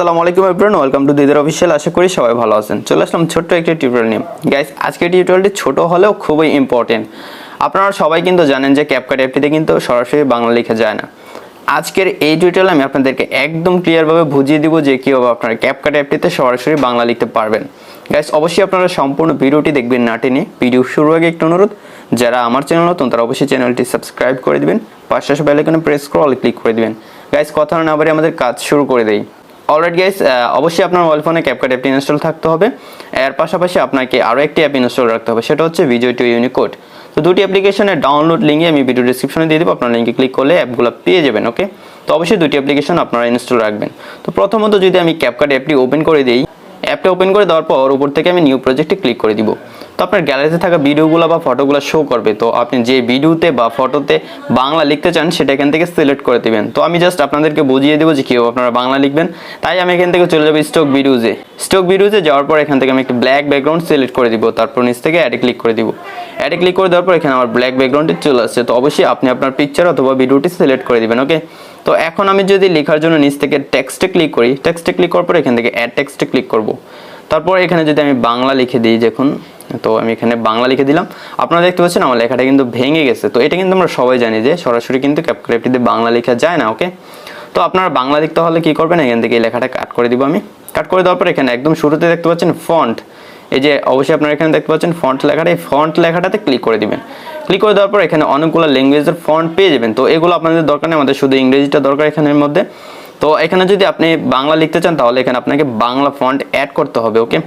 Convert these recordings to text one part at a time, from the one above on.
আসসালামু আলাইকুম everyone, welcome to Didar official. আশা করি সবাই ভালো আছেন। চলে আসলাম ছোট্ট একটি টিউটোরিয়াল নিয়ে। গাইস, আজকের টিউটোরিয়ালটি ছোট হলেও খুবই ইম্পর্টেন্ট। আপনারা সবাই কিন্তু জানেন যে ক্যাপকাট অ্যাপটিতে কিন্তু সরাসরি বাংলা লেখা যায় না। আজকের এই টিউটোরিয়ালে আমি আপনাদেরকে একদম ক্লিয়ারভাবে বুঝিয়ে দিব যে কীভাবে আপনারা ক্যাপকাট অ্যাপটিতে সরাসরি বাংলা লিখতে পারবেন। গাইস, অবশ্যই আপনারা সম্পূর্ণ ভিডিওটি দেখবেন না টেনে। ভিডিও শুরুর আগে একটু অনুরোধ, যারা আমার চ্যানেল নতুন তারা অবশ্যই চ্যানেলটি সাবস্ক্রাইব করে দিবেন, পাশে বেল আইকনে প্রেস করে অল ক্লিক করে দিবেন। গাইস, কথা না বাড়িয়ে আমাদের কাজ শুরু করে দেই। অলরাইট গাইস, অবশ্যই আপনার মোবাইল ফোনে ক্যাপকাট অ্যাপটি ইনস্টল থাকতে হবে। এর পাশাপাশি আপনাকে আরও একটি অ্যাপ ইনস্টল রাখতে হবে, সেটা হচ্ছে ভিডিও টু ইউনিকোড। তো দুটি অ্যাপ্লিকেশনের ডাউনলোড লিঙ্কে আমি ভিডিও ডিসক্রিপশনে দিয়ে দেবো, আপনার লিঙ্কে ক্লিক করলে অ্যাপগুলো পেয়ে যাবেন। ওকে, তো অবশ্যই দুটি অ্যাপ্লিকেশন আপনারা ইনস্টল রাখবেন। তো প্রথমত যদি আমি ক্যাপকাট অ্যাপটি ওপেন করে দিই, অ্যাপটা ওপেন করে দেওয়ার পর উপর থেকে আমি নিউ প্রজেক্টে ক্লিক করে দিব। তো আপনার গ্যালারিতে থাকা ভিডিওগুলো বা ফটোগুলো শো করবে। তো আপনি যে ভিডিওতে বা ফটোতে বাংলা লিখতে চান সেটা এখান থেকে সিলেক্ট করে দেবেন। তো আমি জাস্ট আপনাদেরকে বুঝিয়ে দেবো যে কীভাবে আপনারা বাংলা লিখবেন। তাই আমি এখান থেকে চলে যাবো স্টক ভিডিওতে যাওয়ার পর এখান থেকে আমি একটি ব্ল্যাক ব্যাকগ্রাউন্ড সিলেক্ট করে দিব। তারপর নিচ থেকে অ্যাডে ক্লিক করে দিব। অ্যাডে ক্লিক করে দেওয়ার পর এখানে আমার ব্ল্যাক ব্যাকগ্রাউন্ডে চলে আসছে। তো অবশ্যই আপনি আপনার পিকচার অথবা ভিডিওটি সিলেক্ট করে দিবেন। ওকে, তো এখন আমি যদি লেখার জন্য নিচ থেকে টেক্সটে ক্লিক করি, টেক্সটে ক্লিক করার পর এখান থেকে অ্যাড টেক্সটে ক্লিক করব। তারপর এখানে যদি আমি বাংলা লিখে দিই, দেখুন, তো আমি এখানে বাংলা লিখে দিলাম। আপনারা দেখতে পাচ্ছেন আমার লেখাটা কিন্তু ভেঙে গেছে। তো এটা কিন্তু আমরা সবাই জানি যে সরাসরি কিন্তু ক্যাপকাট অ্যাপটিতে বাংলা লেখা যায় না। ওকে, তো আপনারা বাংলা লিখতে হলে কি করবেন, এখান থেকে এই লেখাটা কাট করে দিব। আমি কাট করে দেওয়ার পর এখানে একদম শুরুতে দেখতে পাচ্ছেন ফন্ট, এই যে অবশ্যই আপনারা এখানে দেখতে পাচ্ছেন ফন্ট লেখাটা, এই ফন্ট লেখাটাতে ক্লিক করে দিবেন। ক্লিক করে দেওয়ার পর এখানে অনেকগুলো ল্যাঙ্গুয়েজের ফন্ট পেয়ে যাবেন। তো এগুলো আপনাদের দরকার নেই, আমাদের শুধু ইংরেজিটা দরকার এখানের মধ্যে। তো এখানে যদি আপনি বাংলা লিখতে চান তাহলে এখানে আপনাকে বাংলা ফন্ট অ্যাড করতে হবে। ওকে,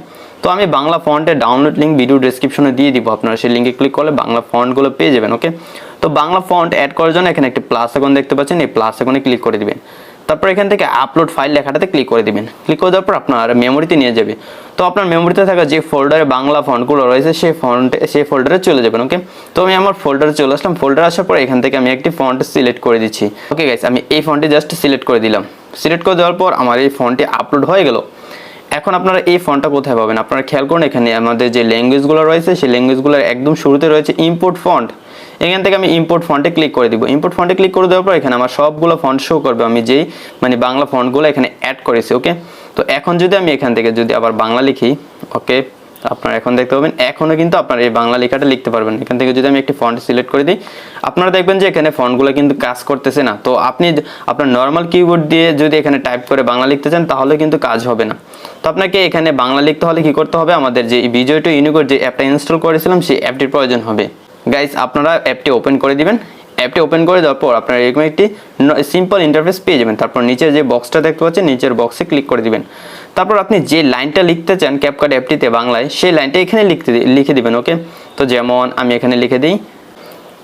তো আমি বাংলা ফন্টের ডাউনলোড লিঙ্ক ভিডিও ডেসক্রিপশনে দিয়ে দিব, আপনারা সেই লিঙ্কে ক্লিক করলে বাংলা ফন্টগুলো পেয়ে যাবেন। ওকে, তো বাংলা ফন্ট অ্যাড করার জন্য এখানে একটি প্লাস আইকন দেখতে পাচ্ছেন, এই প্লাস আইকনে ক্লিক করে দিবেন। তারপর এখান থেকে আপলোড ফাইল লেখাটাতে ক্লিক করে দিবেন। ক্লিক করে দেওয়ার পর আপনার মেমোরিতে নিয়ে যাবে। তো আপনার মেমোরিতে থাকা যে ফোল্ডারে বাংলা ফন্টগুলো রয়েছে সেই ফোল্ডারে চলে যাবেন। ওকে, তো আমি আমার ফোল্ডারে চলে আসলাম। ফোল্ডারে আসার পর এখান থেকে আমি একটি ফন্ট সিলেক্ট করে দিচ্ছি। ওকে গাইস, আমি এই ফন্টটি জাস্ট সিলেক্ট করে দিলাম। সিলেক্ট করে দেওয়ার পর আমার এই ফন্টটি আপলোড হয়ে গেল। এখন আপনারা এই ফন্টটা কোথায় পাবেন, আপনারা খেয়াল করুন, এখানে আমাদের যে ল্যাঙ্গুয়েজগুলো রয়েছে সেই ল্যাঙ্গুয়েজগুলোর একদম শুরুতে রয়েছে ইম্পোর্ট ফন্ট। এখান থেকে আমি ইম্পোর্ট ফন্টে ক্লিক করে দিব। ইম্পোর্ট ফন্টে ক্লিক করে দেওয়ার পর এখানে আমার সবগুলো ফন্ট শো করবে, আমি যেই বাংলা ফন্টগুলো এখানে অ্যাড করেছি। ওকে, তো এখন যদি আমি এখান থেকে যদি আবার বাংলা লিখি, ওকে, আপনারা এখন দেখতে পাবেন এখনও কিন্তু আপনারা এই বাংলা লেখাটা লিখতে পারবেন। এখান থেকে যদি আমি একটি ফন্ট সিলেক্ট করে দিই, আপনারা দেখবেন যে এখানে ফন্টগুলো কিন্তু কাজ করতেছে না। তো আপনি আপনার নর্মাল কিবোর্ড দিয়ে যদি এখানে টাইপ করে বাংলা লিখতে চান তাহলে কিন্তু কাজ হবে না। তো আপনাকে এখানে বাংলা লিখতে হলে কি করতে হবে, আমাদের যে ভিডিও টু ইউনিকোড যে অ্যাপটা ইনস্টল করেছিলাম সেই অ্যাপটির প্রয়োজন হবে। গাইস, আপনারা অ্যাপটি ওপেন করে দিবেন। অ্যাপটি ওপেন করে দেওয়ার পর আপনারা এরকম একটি সিম্পল ইন্টারফেস পেয়ে যাবেন। তারপর নিচের যে বক্সটা দেখতে পাচ্ছেন, নিচের বক্সে ক্লিক করে দিবেন। তারপর আপনি যে লাইনটা লিখতে চান ক্যাপকাট অ্যাপটিতে বাংলায়, সেই লাইনটা এখানে লিখে দিবেন। ওকে, তো যেমন আমি এখানে লিখে দিই।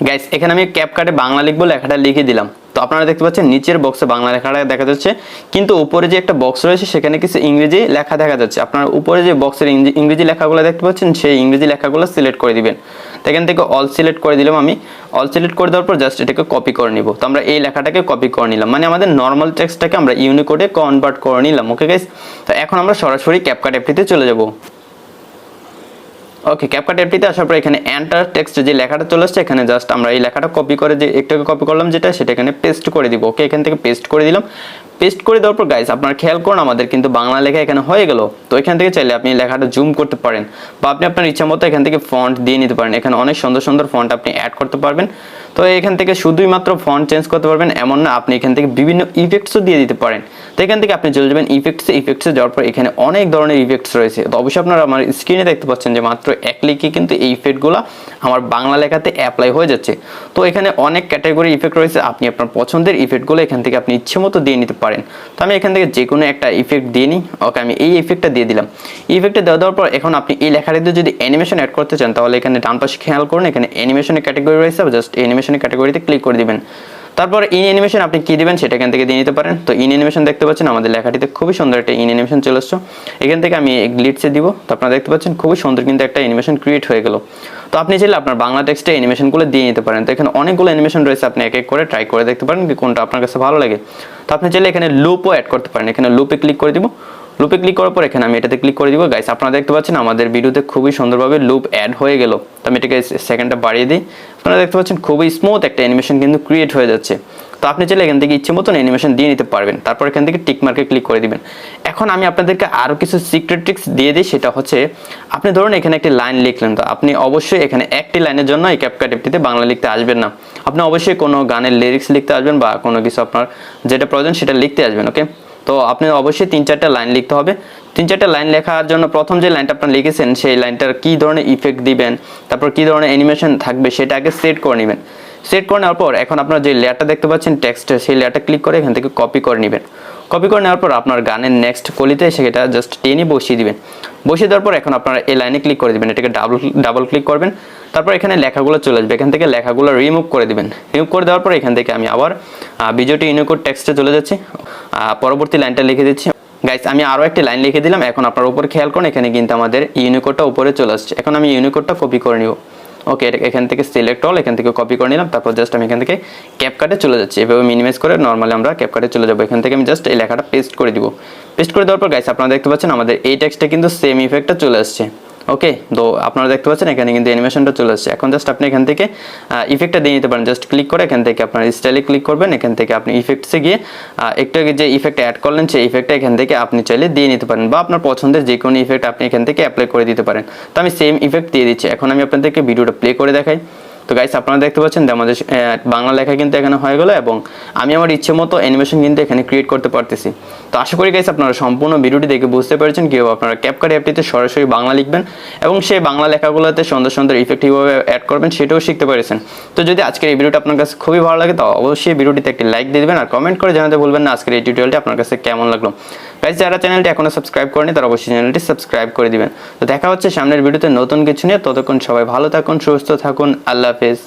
গাইস, এখানে আমি ক্যাপকাটে বাংলা লিখবো, লেখাটা লিখে দিলাম। তো আপনারা দেখতে পাচ্ছেন নিচের বক্সে বাংলা লেখাটা দেখা যাচ্ছে, কিন্তু উপরে যে একটা বক্স রয়েছে সেখানে কিছু ইংরেজি লেখা দেখা যাচ্ছে। আপনারা উপরে যে বক্সের ইংরেজি লেখাগুলো দেখতে পাচ্ছেন সেই ইংরেজি লেখাগুলো সিলেক্ট করে দিবেন। তো এখান থেকে অল সিলেক্ট করে দিলাম। আমি অল সিলেক্ট করে দেওয়ার পর জাস্ট এটাকে কপি করে নিব। তো আমরা এই লেখাটাকে কপি করে নিলাম, আমাদের নর্মাল টেক্সটটাকে আমরা ইউনিকোডে কনভার্ট করে নিলাম। ওকে গাইস, তো এখন আমরা সরাসরি ক্যাপকাট অ্যাপটিতে চলে যাব। ওকে, ক্যাপকাট অ্যাপটিতে আসার পর এখানে এন্টার টেক্সট যে লেখাটা চলে আসছে, এখানে জাস্ট আমরা এই লেখাটা কপি করে যে একটাকে কপি করলাম যেটা, সেটা এখানে পেস্ট করে দিব। ওকে, এখান থেকে পেস্ট করে দিলাম। পেস্ট করে দেওয়ার পর গাইস, আপনারা খেয়াল করুন আমাদের কিন্তু বাংলা লেখা এখানে হয়ে গেল। তো এখান থেকে চাইলে আপনি লেখাটা জুম করতে পারেন বা আপনি আপনার ইচ্ছা মতো এখান থেকে ফন্ট দিয়ে নিতে পারেন। এখানে অনেক সুন্দর সুন্দর ফন্ট আপনি অ্যাড করতে পারবেন। তো এখান থেকে শুধুই মাত্র ফন্ট চেঞ্জ করতে পারবেন এমন না, আপনি এখান থেকে বিভিন্ন ইফেক্টসও দিয়ে দিতে পারেন। তো এখান থেকে আপনি চলে যাবেন ইফেক্টসে যাওয়ার পর এখানে অনেক ধরনের ইফেক্টস রয়েছে। তো অবশ্যই আপনারা আমার স্ক্রিনে দেখতে পাচ্ছেন যে মাত্র এক ক্লিকে কিন্তু এই ইফেক্টগুলো আমার বাংলা লেখাতে অ্যাপ্লাই হয়ে যাচ্ছে। তো এখানে অনেক ক্যাটাগরি ইফেক্ট রয়েছে, আপনি আপনার পছন্দের ইফেক্টগুলো এখান থেকে আপনি ইচ্ছে মতো দিয়ে নিতে পারেন। তো আমি এখান থেকে যে কোনো একটা ইফেক্ট দিয়ে নিই। ওকে, আমি এই ইফেক্টটা দিয়ে দিলাম। ইফেক্টটা দেওয়ার পর এখন আপনি এই লেখাটিতে যদি অ্যানিমেশন অ্যাড করতে চান তাহলে এখানে ডান পাশে খেয়াল করুন, এখানে অ্যানিমেশনের ক্যাটাগরি রয়েছে, জাস্ট অ্যানিমেশনের ক্যাটাগরিতে ক্লিক করে দিবেন। তারপর ইন অ্যানিমেশন আপনি কি দিবেন সেটা এখান থেকে দিয়ে নিতে পারেন। তো ইন অ্যানিমেশন দেখতে পাচ্ছেন আমাদের লেখাটিতে খুবই সুন্দর একটা ইন অ্যানিমেশন চলে আসছে। এখান থেকে আমি গ্লিটসে দিব। তো আপনারা দেখতে পাচ্ছেন খুবই সুন্দর কিন্তু একটা অ্যানিমেশন ক্রিয়েট হয়ে গেল। তো আপনি চাইলে আপনার বাংলা টেক্সটে অ্যানিমেশনগুলো দিয়ে নিতে পারেন। তো এখানে অনেকগুলো অ্যানিমেশন রয়েছে, আপনি এক এক করে ট্রাই করে দেখতে পারেন যে কোনটা আপনার কাছে ভালো লাগে। তো আপনি চাইলে এখানে লুপও অ্যাড করতে পারেন। এখানে লুপে ক্লিক করে দিব। লুপে ক্লিক করার পর এখানে আমি এটাতে ক্লিক করে দিব। গাইস, আপনারা দেখতে পাচ্ছেন আমাদের ভিডিওতে খুবই সুন্দরভাবে লুপ অ্যাড হয়ে গেল। তো আমি এটাকে সেকেন্ডটা বাড়িয়ে দিই। আপনারা দেখতে পাচ্ছেন খুবই স্মুথ একটা অ্যানিমেশন কিন্তু ক্রিয়েট হয়ে যাচ্ছে। তো আপনি চাইলে এখান থেকে ইচ্ছে মতন অ্যানিমেশন দিয়ে নিতে পারবেন। তারপর এখান থেকে টিক মার্কে ক্লিক করে দিবেন। এখন আমি আপনাদেরকে আরও কিছু সিক্রেট ট্রিক্স দিয়ে দিই, সেটা হচ্ছে আপনি ধরুন এখানে একটি লাইন লিখলেন, তো আপনি অবশ্যই এখানে একটি লাইনের জন্য এই ক্যাপকাট অ্যাপটিতে বাংলা লিখতে আসবেন না, আপনি অবশ্যই কোনো গানের লিরিক্স লিখতে আসবেন বা কোনো কিছু আপনার যেটা প্রয়োজন সেটা লিখতে আসবেন। ওকে, তো আপনি অবশ্যই 3-4টা লাইন লিখতে হবে। 3-4টা লাইন লেখার জন্য প্রথম যে লাইনটা আপনার লিখেছেন সেই লাইনটার কী ধরনের ইফেক্ট দিবেন, তারপর কী ধরনের অ্যানিমেশন থাকবে সেটা আগে সেট করে নেবেন। সেট করে নেওয়ার পর এখন আপনার যে লেয়ারটা দেখতে পাচ্ছেন টেক্সটের, সেই লেয়ারটা ক্লিক করে এখান থেকে কপি করে নেবেন। কপি করে নেওয়ার পর আপনার গানের নেক্সট কলিতে সেটা জাস্ট টেনে বসিয়ে দিবেন। বসিয়ে দেওয়ার পর এখন আপনারা এই লাইনে ক্লিক করে দিবেন, এটাকে ডাবল ক্লিক করবেন। তারপর এখানে লেখাগুলো চলে আসবে, এখান থেকে লেখাগুলো রিমুভ করে দিবেন। রিমুভ করে দেওয়ার পর এখান থেকে আমি আবার ভিডিওটি ইউনিকোড টেক্সটে চলে যাচ্ছি, পরবর্তী লাইনটা লিখে দিচ্ছি। গাইস আমি আরও একটি লাইন লিখে দিলাম। এখন আপনার উপর খেয়াল করুন, এখানে কিন্তু আমাদের ইউনিকোডটা উপরে চলে আসছে। এখন আমি ইউনিকোডটা কপি করে নিব। ওকে, এখান থেকে সিলেক্ট অল, এখান থেকে কপি করে নিলাম। তারপর জাস্ট আমি এখান থেকে ক্যাপকাটে চলে যাচ্ছি। এভাবে মিনিমাইজ করে নর্মালি আমরা ক্যাপকাটে চলে যাবো। এখান থেকে আমি জাস্ট এই লেখাটা পেস্ট করে দিব। পেস্ট করে দেওয়ার পর গাইস আপনারা দেখতে পাচ্ছেন আমাদের এই টেক্সটে কিন্তু সেম ইফেক্টটা চলে আসছে। ওকে, তো আপনারা দেখতে পাচ্ছেন এখানে কিন্তু অ্যানিমেশনটা চলে আসছে। এখন জাস্ট আপনি এখান থেকে ইফেক্টটা দিয়ে নিতে পারেন। জাস্ট ক্লিক করে এখান থেকে আপনার স্টাইলে ক্লিক করবেন। এখান থেকে আপনি ইফেক্টসে গিয়ে একটু আগে যে ইফেক্ট অ্যাড করলেন সেই ইফেক্টটা এখান থেকে আপনি চাইলে দিয়ে নিতে পারেন, বা আপনার পছন্দের যে কোনো ইফেক্ট আপনি এখান থেকে অ্যাপ্লাই করে দিতে পারেন। তো আমি সেম ইফেক্ট দিয়ে দিচ্ছি। এখন আমি আপনাদেরকে ভিডিওটা প্লে করে দেখাই। তো গাইস আপনারা দেখতে পাচ্ছেন যে আমাদের বাংলা লেখা কিন্তু এখানে হয়ে গেল, এবং আমি আমার ইচ্ছে মতো অ্যানিমেশন কিন্তু এখানে ক্রিয়েট করতে পারতেছি। তো আশা করি গাইস আপনারা সম্পূর্ণ ভিডিওটি দেখে বুঝতে পেরেছেন কীভাবে আপনারা ক্যাপকাট অ্যাপটিতে সরাসরি বাংলা লিখবেন এবং সেই বাংলা লেখাগুলোতে সুন্দর সুন্দর ইফেক্ট কীভাবে অ্যাড করবেন সেটাও শিখতে পেরেছেন। তো যদি আজকের এই ভিডিওটা আপনার কাছে খুবই ভালো লাগে তো অবশ্যই ভিডিওটিতে একটি লাইক দিয়ে দেবেন, আর কমেন্ট করে জানাতে ভুলবেন না আজকের এই টিউটোরিয়ালটি আপনার কাছে কেমন লাগলো। গাইস যারা চ্যানেলটি এখনো সাবস্ক্রাইব করেনি তারা অবশ্যই চ্যানেলটি সাবস্ক্রাইব করে দিবেন। তো দেখা হচ্ছে সামনের ভিডিওতে নতুন কিছু নিয়ে। ততক্ষণ সবাই ভালো থাকুন, সুস্থ থাকুন, আল্লাহ হাফেজ।